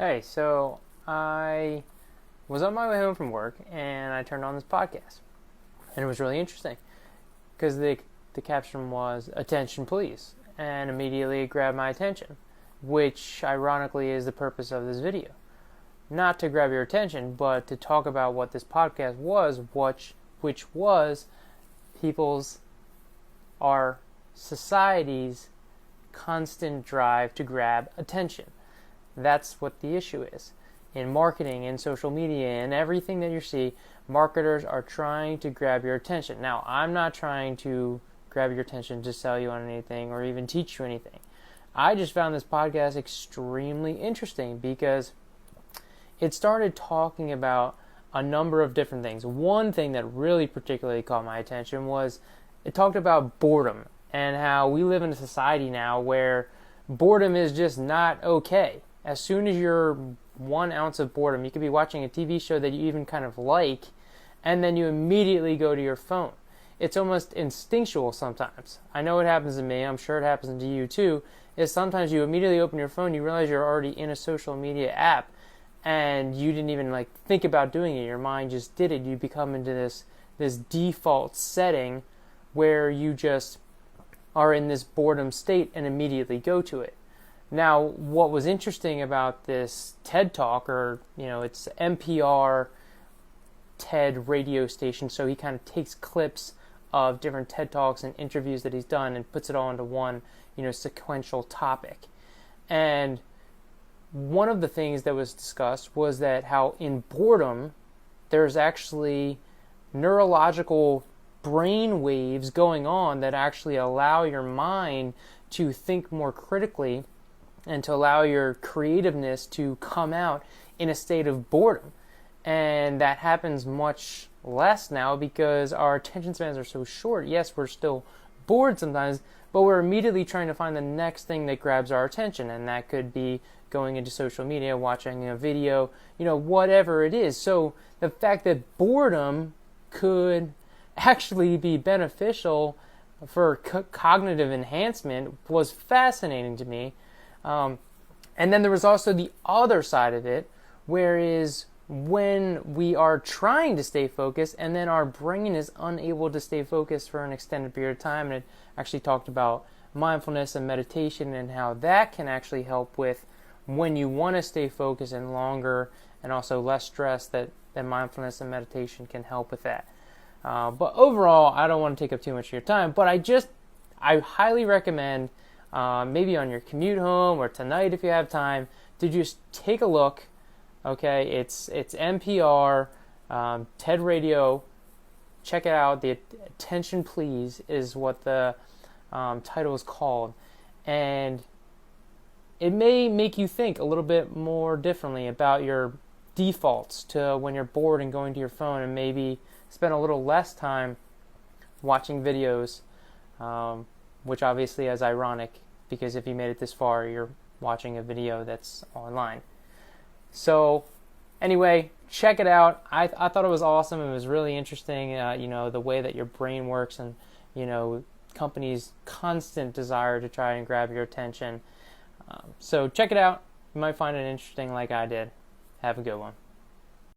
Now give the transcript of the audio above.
Hey, so I was on my way home from work and I turned on this podcast. And it was really interesting because the caption was "Attention, please," and immediately it grabbed my attention, which ironically is the purpose of this video. Not to grab your attention, but to talk about what this podcast was, which was people's, our society's constant drive to grab attention. That's what the issue is. In marketing, in social media, and everything that you see, marketers are trying to grab your attention. Now, I'm not trying to grab your attention to sell you on anything or even teach you anything. I just found this podcast extremely interesting because it started talking about a number of different things. One thing that really particularly caught my attention was it talked about boredom and how we live in a society now where boredom is just not okay. As soon as you're 1 ounce of boredom, you could be watching a TV show that you even kind of like, and then you immediately go to your phone. It's almost instinctual sometimes. I know it happens to me. I'm sure it happens to you too. Is sometimes you immediately open your phone, you realize you're already in a social media app, and you didn't even think about doing it. Your mind just did it. You become into this default setting where you just are in this boredom state and immediately go to it. Now, what was interesting about this TED Talk, or it's MPR TED radio station, so he kind of takes clips of different TED Talks and interviews that he's done and puts it all into one, sequential topic. And one of the things that was discussed was that how in boredom, there's actually neurological brain waves going on that actually allow your mind to think more critically and to allow your creativeness to come out in a state of boredom. And that happens much less now because our attention spans are so short. Yes, we're still bored sometimes, but we're immediately trying to find the next thing that grabs our attention. And that could be going into social media, watching a video, whatever it is. So the fact that boredom could actually be beneficial for cognitive enhancement was fascinating to me. And then there was also the other side of it, whereas when we are trying to stay focused and then our brain is unable to stay focused for an extended period of time, and it actually talked about mindfulness and meditation and how that can actually help with when you want to stay focused and longer and also less stress, that mindfulness and meditation can help with that. But overall, I don't want to take up too much of your time, but I highly recommend maybe on your commute home or tonight if you have time to just take a look. Okay, it's NPR, TED Radio. Check it out. The Attention Please is what the title is called, and it may make you think a little bit more differently about your defaults to when you're bored and going to your phone, and maybe spend a little less time watching videos, which obviously is ironic because if you made it this far, you're watching a video that's online. So anyway, check it out. I thought it was awesome. It was really interesting, the way that your brain works and, companies' constant desire to try and grab your attention. So check it out. You might find it interesting like I did. Have a good one.